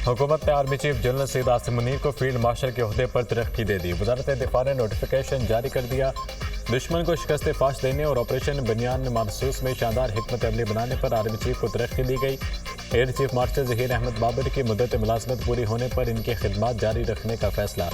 हुकूमत ने army chief general Syed Asim Munir को फील्ड मार्शल के ओहदे पर तरक्की दे दी। वजारत दिफा ने नोटिफिकेशन जारी कर दिया। दुश्मन को शिकस्त फाश देने और ऑपरेशन बनियान मखसूस में शानदार हिकमत अमली बनाने पर आर्मी चीफ को तरक्की दी गई। Air chief marshal Zaheer Ahmed Babar की मुद्दत मुलाजमत पूरी होने पर इनकी खिदमत जारी रखने का फैसला।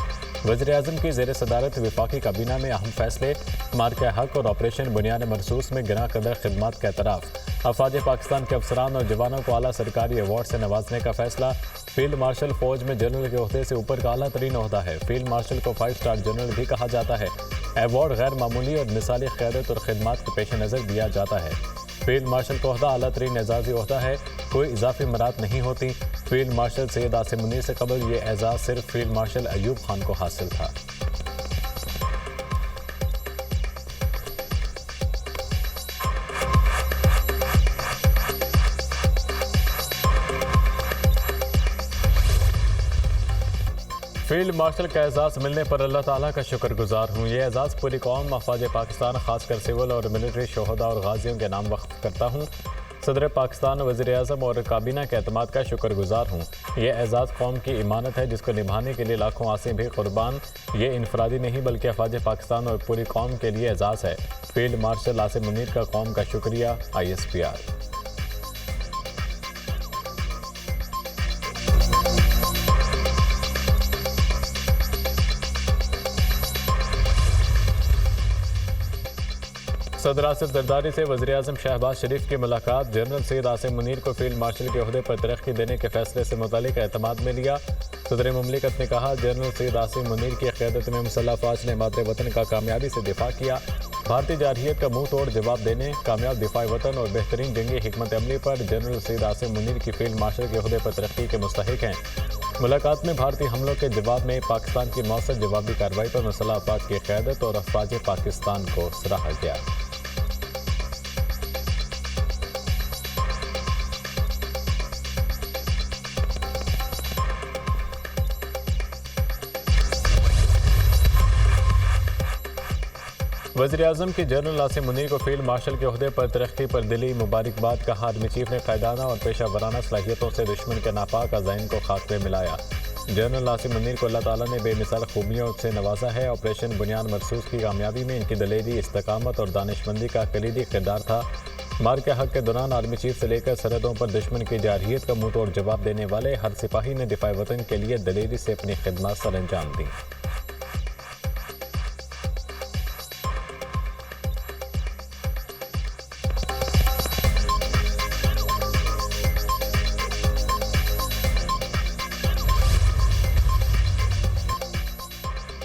वज़ीर-ए-आज़म की ज़ेर सदारत वफाकी काबीना में अहम फैसले। मार्के हक और ऑपरेशन बुनियान मखसूस में गिना कदर खिदमत का एतराफ़। अफवाज पाकिस्तान के अफसरान और जवानों को आला सरकारी अवार्ड से नवाजने का फैसला। फील्ड मार्शल फौज में जनरल के ओहदे से ऊपर का आला तरीन ओहदा है। फील्ड मार्शल को 5 स्टार जनरल भी कहा जाता है। अवार्ड गैर मामूली और मिसाली क़यादत और खिदमत के पेश नज़र दिया जाता है। फील्ड मार्शल का ओहदा आला तरीन एजाज़ी ओहदा है, कोई इजाफी मराद नहीं होती। फील्ड मार्शल सैयद आसिम मुनीर से कबल ये एजाज़ सिर्फ फील्ड मार्शल अयूब खान को हासिल था। फील्ड मार्शल का एजाज़ मिलने पर अल्लाह ताला का शुक्रगुजार हूँ। ये एजाज़ पूरी कौम अफवाज पाकिस्तान खासकर सिविल और मिलिट्री शोहदा और गाजियों के नाम वक्फ करता हूँ। सदर पाकिस्तान, वज़ीर-ए-आज़म और काबीना के एतमाद का शुक्रगुजार हूँ। ये एजाज़ कौम की इमानत है जिसको निभाने के लिए लाखों आसिम भी कुर्बान। ये इनफरादी नहीं बल्कि अफवाज पाकिस्तान और पूरी कौम के लिए एजाज़ है। फील्ड मार्शल आसिम मुनीर का कौम का शुक्रिया। ISPR। सदर आसिफ जरदारी से वज़ीर-ए-आज़म शहबाज शरीफ की मुलाकात। जनरल सैयद आसिम मुनीर को फील्ड मार्शल के ओहदे पर तरक्की देने के फैसले से मुतालिक एतमाद में लिया। सदर मुमलिकत ने कहा, जनरल सैयद आसिम मुनीर की क़यादत में मुसल्लह फ़ौज ने मादरे वतन का कामयाबी से दिफा किया। भारतीय जारहियत का मुंह तोड़ जवाब देने, कामयाब दिफाई वतन और बेहतरीन जंगी हिकमत अमली पर जनरल सैयद आसिम मुनीर की फील्ड मार्शल के ओहदे पर तरक्की के मुस्तहिक हैं। मुलाकात में भारतीय हमलों के जवाब में पाकिस्तान की मौसर जवाबी कार्रवाई पर मुसल्लह अफवाज की क़यादत और अफवाज पाकिस्तान को सराहा गया। वज़ीर-ए-आज़म की जनरल आसिम मुनीर को फील्ड मार्शल के ओहदे पर तरक्की पर दिली मुबारकबाद। कहा, आर्मी चीफ ने कायदाना और पेशा वराना सलाहियतों से दुश्मन के नापाक अज़ाइन को खाक में मिलाया। जनरल आसिम मुनीर को अल्लाह ताला ने बेमिसाल खूबियों से नवाजा है। ऑपरेशन बुनियान मखसूस की कामयाबी में इनकी दलेरी, इस्तकामत और दानिशमंदी का कलीदी किरदार था। मार के हक के दौरान आर्मी चीफ से लेकर सरहदों पर दुश्मन की जारहियत का मुंह तोड़ जवाब देने वाले हर सिपाही ने दिफाई वतन के लिए दलेरी से अपनी खिदमत सर अंजाम दी।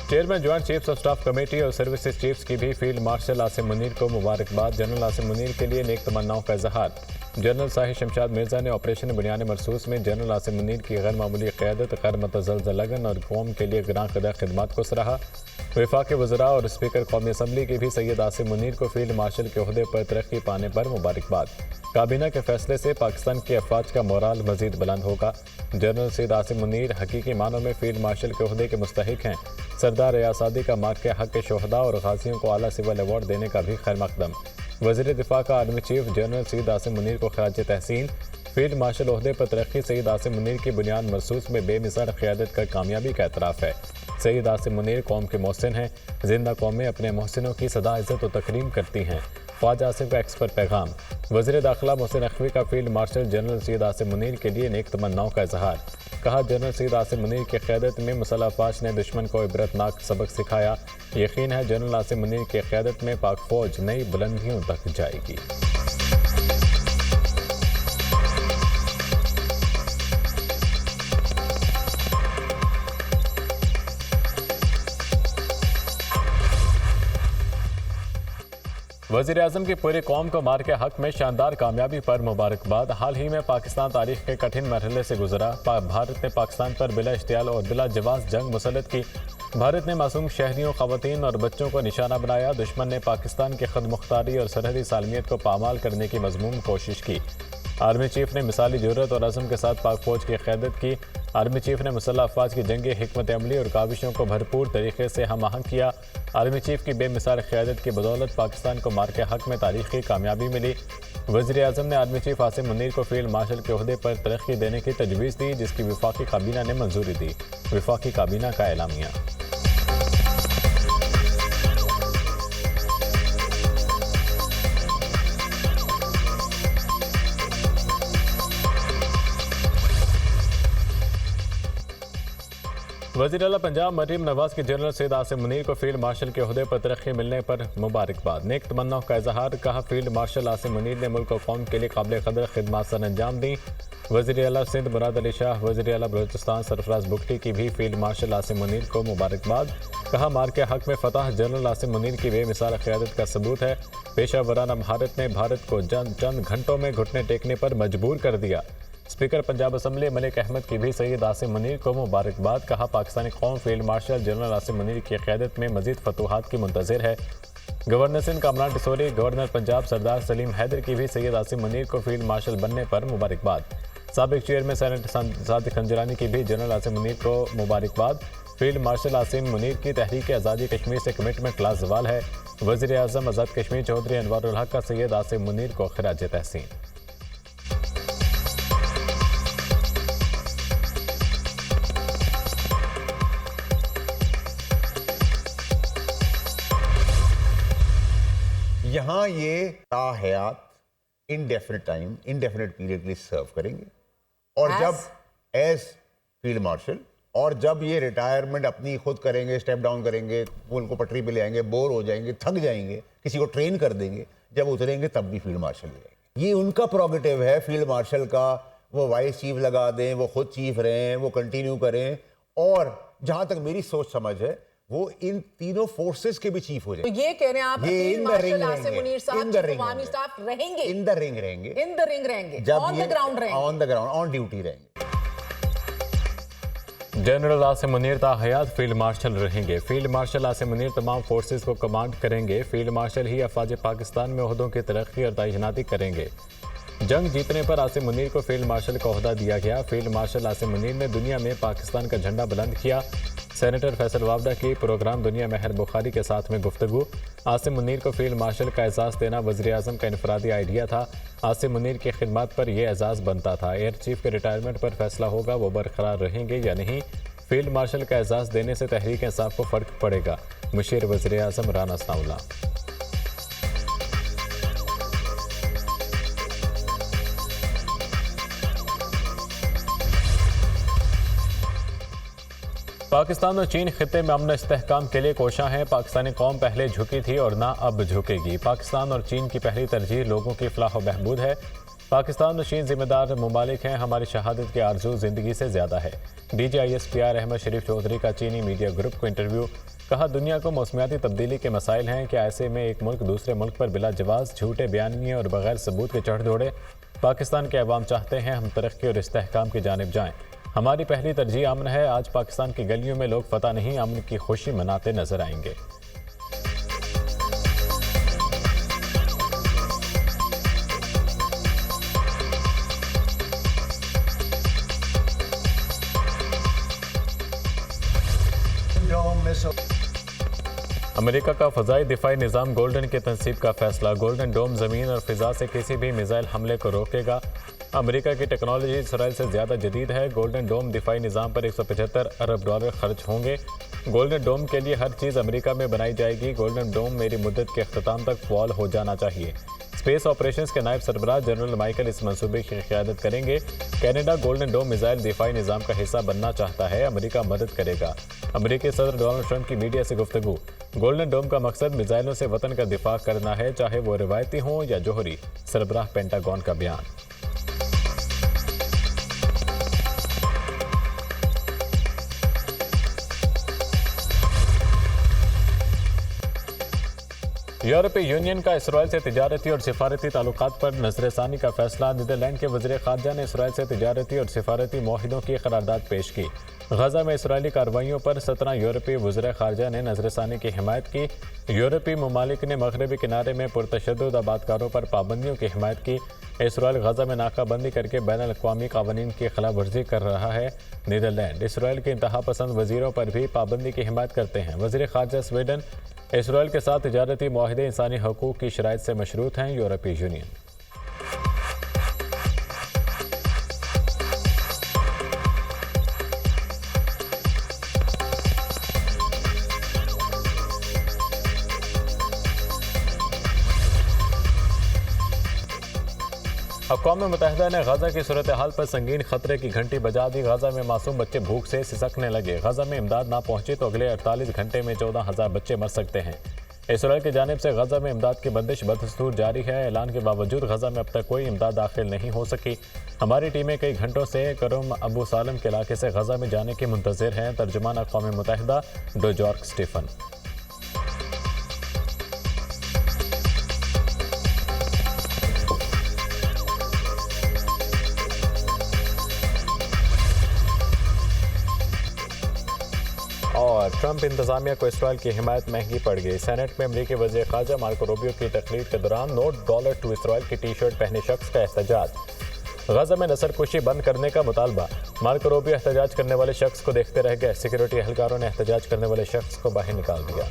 Chairman joint chiefs of staff committee और सर्विसेज चीफ्स की भी फील्ड मार्शल आसिम मुनीर को मुबारकबाद। जनरल आसिम मुनीर के लिए नेक तमन्नाओं का इजहार। जनरल साहिब शमशाद मिर्जा ने ऑपरेशन बुनियान मखसूस में जनरल आसिम मुनीर की गैर मामूली क़यादत, गैर मतज़लज़ल लगन और कौम के लिए गिरां कदर खिदमत को सराहा। वफाक वज़रा और स्पीकर कौमी असम्बली की भी सैयद आसिम मुनीर को फील्ड मार्शल के ओहदे पर तरक्की पाने पर मुबारकबाद। काबीना के फैसले से पाकिस्तान की अफवाज का मोराल मजीद बुलंद होगा। जनरल सैयद आसिम मुनीर हकीकी मानों में फील्ड मार्शल के ओहदे के मुस्तहिक हैं। सरदार रियासादी का मार्क के हक के शोहदा और गाजियों को आला सिविल अवार्ड देने का भी खैर मकदम। वज़ीर दिफा का army chief general Syed Asim Munir को खराज तहसीन। फील्ड मार्शल ओहदे पर तरक्की सैयद आसिम मुनीर की बुनियाद मखसूस में बेमिसाल क़यादत का कामयाबी का एतराफ़ है। सैयद आसिम मुनीर कौम के मोहसिन हैं। जिंदा कौमें अपने मोहसिनों की सदा इज़्ज़त और तकरीम करती हैं। ख्वाजा आसिफ का एक्सपर्ट पैगाम। वज़ीर दाखिला मोहसिन नकवी का field marshal general Syed Asim Munir के लिए नेक तमन्नाओं का इजहार। कहा, जनरल सैयद आसिम मुनीर की क़यादत में मुसल्लह अफ़वाज ने दुश्मन को इबरतनाक सबक सिखाया। यकीन है जनरल आसिम मुनीर की क़यादत में पाक फ़ौज नई बुलंदियों तक जाएगी। वज़ीर-ए-आज़म की पूरी कौम को मार के हक में शानदार कामयाबी पर मुबारकबाद। हाल ही में पाकिस्तान तारीख के कठिन मरहले से गुजरा। भारत ने पाकिस्तान पर बिला इश्तियाल और बिला जवाब जंग मुसल्लत की। भारत ने मासूम शहरियों, ख़वातीन और बच्चों को निशाना बनाया। दुश्मन ने पाकिस्तान की खुद मुख्तारी और सरहदी सालमियत को पामाल करने की मज़मूम कोशिश की। आर्मी चीफ ने मिसाली जुर्रत और अज़म के साथ पाक फौज की क़यादत की। आर्मी चीफ ने मुसल्लह अफवाज की जंगी हिकमत अमली और काविशों को भरपूर तरीके से हम आहंग किया। आर्मी चीफ की बेमिसाल क़यादत की बदौलत पाकिस्तान को मार्के हक में तारीखी कामयाबी मिली। वज़ीर आज़म ने आर्मी चीफ आसिम मुनीर को फील्ड मार्शल के ओहदे पर तरक्की देने की तजवीज़ दी, जिसकी वफाकी काबीना ने मंजूरी दी। वफाकी काबीना का एलामिया। वज़ीर आला पंजाब मरीम नवाज के जनरल सैयद आसिम मुनीर को फील्ड मार्शल के ओहदे पर तरक्की मिलने पर मुबारकबाद। नेक तमन्नाओं का इजहार। कहा, फील्ड मार्शल आसिम मुनीर ने मुल्क और कौम के लिए काबिल कदर खिदमत सर अंजाम दी। वज़ीर आला सिंध मुराद अली शाह, वज़ीर आला बलूचिस्तान सरफराज बुगटी की भी फील्ड मार्शल आसिम मुनीर को मुबारकबाद। कहा, मार्के हक में फतह जनरल आसिम मुनीर की बेमिसाल क़यादत का सबूत है। पेशा वराना महारत ने भारत को चंद घंटों में घुटने टेकने पर मजबूर कर दिया। स्पीकर पंजाब असम्बली मलिक अहमद की भी सैयद आसिम मुनीर को मुबारकबाद। कहा, पाकिस्तानी कौम field marshal general Asim Munir की क़यादत में मजीद फतूहात की मुंतज़िर है। गवर्नर सिंध कामरान टिसोरी, गवर्नर पंजाब सरदार सलीम हैदर की भी सैयद आसिम मुनीर को फील्ड मार्शल बनने पर मुबारकबाद। साबिक चेयरमैन सेनेट सादिक खंजरानी की भी जनरल आसिम मुनीर को मुबारकबाद। फील्ड मार्शल आसिम मुनीर की तहरीक आज़ादी कश्मीर से कमिटमेंट लाजवाल है। वज़ीर आज़म आज़ाद कश्मीर चौधरी अनवारुल हक का सैयद आसिम मुनीर को खिराज तहसीन। यहाँ ये ताहयात इनडेफिनेट टाइम इनडेफिनेट पीरियड के लिए सर्व करेंगे और जब एज फील्ड मार्शल और जब ये रिटायरमेंट अपनी खुद करेंगे, स्टेप डाउन करेंगे, मुल्क को पटरी पे ले आएंगे, बोर हो जाएंगे, थक जाएंगे, किसी को ट्रेन कर देंगे, जब उतरेंगे तब भी फील्ड मार्शल ले आएंगे। ये उनका प्रोगेटिव है फील्ड मार्शल का। वो वाइस चीफ लगा दें, वो खुद चीफ रहें, वो कंटिन्यू करें और जहाँ तक मेरी सोच समझ है वो इन तीनों फोर्सेस के भी चीफ हो जाए। तो ये कह रहे हैं आप, ये इन द रिंग रहेंगे, इन द रिंग रहेंगे, ऑन द ग्राउंड रहेंगे, on the ground, on duty रहेंगे। जनरल आसिम मुनीर ताहयात फील्ड मार्शल रहेंगे। फील्ड मार्शल आसिम मुनीर तमाम फोर्सेस को कमांड करेंगे। फील्ड मार्शल ही अफवाज पाकिस्तान में ओहदों की तरक्की और तैनाती करेंगे। जंग जीतने पर आसिम मुनीर को फील्ड मार्शल का ओहदा दिया गया। फील्ड मार्शल आसिम मुनीर ने दुनिया में पाकिस्तान का झंडा बुलंद किया। सेनेटर फैसल वावडा की प्रोग्राम दुनिया महर बुखारी के साथ में गुफ्तगू। आसिम मुनीर को फील्ड मार्शल का एजाज़ देना वज़ीर आज़म का इनफरादी आइडिया था। आसिम मुनीर की खिदमत पर यह एजाज़ बनता था। एयर चीफ के रिटायरमेंट पर फैसला होगा वो बरकरार रहेंगे या नहीं। फील्ड मार्शल का एजाज़ देने से तहरीक इंसाफ को फ़र्क पड़ेगा। मुशीर वज़ीर आज़म राना सनाउल्लाह। पाकिस्तान और चीन खित्ते में अमन इस्तेहकाम के लिए कोशां हैं। पाकिस्तानी कौम पहले झुकी थी और ना अब झुकेगी। पाकिस्तान और चीन की पहली तरजीह लोगों की फलाह व बहबूद है। पाकिस्तान और चीन जिम्मेदार ममालिक हैं। हमारी शहादत की आरजू ज़िंदगी से ज़्यादा है। DGISPR अहमद शरीफ चौधरी का चीनी मीडिया ग्रुप को इंटरव्यू। कहा, दुनिया को मौसमियाती तब्दीली के मसाइल हैं। क्या ऐसे में एक मुल्क दूसरे मुल्क पर बिला जवाज़ झूठे बयानिए और बगैर सबूत के चढ़ दौड़े। पाकिस्तान के अवाम चाहते हैं हम तरक्की और इस्तेहकाम की जानिब जाएँ। हमारी पहली तरजीह अमन है। आज पाकिस्तान की गलियों में लोग फतह नहीं अमन की खुशी मनाते नजर आएंगे। अमेरिका का फ़ज़ाई दिफाई निज़ाम गोल्डन की तनसीब का फैसला। गोल्डन डोम ज़मीन और फ़िज़ा से किसी भी मिसाइल हमले को रोकेगा। अमेरिका की टेक्नोलॉजी इसराइल से ज़्यादा जदीद है। गोल्डन डोम दिफाई निज़ाम पर $175 अरब खर्च होंगे। गोल्डन डोम के लिए हर चीज़ अमेरिका में बनाई जाएगी। गोल्डन डोम मेरी मुद्दत के अख्ताम तक फॉल हो जाना चाहिए। स्पेस ऑपरेशंस के नायब सरबराह जनरल माइकल इस मंसूबे की क़यादत करेंगे। कनाडा गोल्डन डोम मिसाइल दिफाई निज़ाम का हिस्सा बनना चाहता है। अमेरिका मदद करेगा। अमेरिकी सदर डोनाल्ड ट्रंप की मीडिया से गुफ्तगू। गोल्डन डोम का मकसद मिसाइलों से वतन का दिफा करना है, चाहे वो रिवायती हों या जोहरी। सरबराह पेंटागन का बयान। यूरोपीय यूनियन का इसराइल से तिजारती और सिफारती ताल्लुकात पर नजरसानी का फैसला। नीदरलैंड के वज़ीर ख़ारजा ने इसराइल से तिजारती और सिफारती मुआहिदों की करारदाद पेश की। गजा में इसराइली कार्रवाइयों पर 17 यूरोपीय वज़ीर ख़ारजा ने नजरसानी की हिमायत की। यूरोपीय ममालिक ने मगरबी किनारे में पुरतशद्दुद आबादकारों पर पाबंदियों की हिमायत की। इसराइल गजा में नाकाबंदी करके बैन अल-अक़वामी कानून की खिलाफ वर्जी कर रहा है। नीदरलैंड इसराइल के इंतहा पसंद वजीरों पर भी पाबंदी की हिमायत करते हैं। वज़ीर ख़ारजा स्वीडन इसराइल के साथ तिजारती मुआहदे इंसानी हकूक़ की शराइत से मशरूत हैं। यूरोपीय यूनियन अक़वाम मुत्तहिदा ने गजा की सूरत हाल पर संगीन खतरे की घंटी बजा दी। गजा में मासूम बच्चे भूख से सिसकने लगे। गजा में इमदाद ना पहुंची तो अगले 48 घंटे में 14,000 बच्चे मर सकते हैं। इसराइल की जानिब से गजा में इमदाद की बंदिश बदस्तूर जारी है। ऐलान के बावजूद गजा में अब तक कोई इमदाद दाखिल नहीं हो सकी। हमारी टीमें कई घंटों से करम अबू सालम के इलाके से गजा में जाने के मुंतज़िर हैं। तर्जुमान अक़वाम मुत्तहिदा डोजॉर्क स्टीफन। और ट्रंप इंतजामिया को इसराइल की हिमायत महंगी पड़ गई। सेनेट में अमरीकी वज़ीर ख़ारजा मार्को रूबियो की तकरीर के दौरान $नो टू इसराइल की टी शर्ट पहने शख्स का एहतजाज। गजा में नस्लकुशी बंद करने का मुतालबा। मार्को रूबियो एहतजाज करने वाले शख्स को देखते रह गए। सिक्योरिटी एहलकारों ने एहतजाज करने वाले शख्स को बाहर निकाल दिया।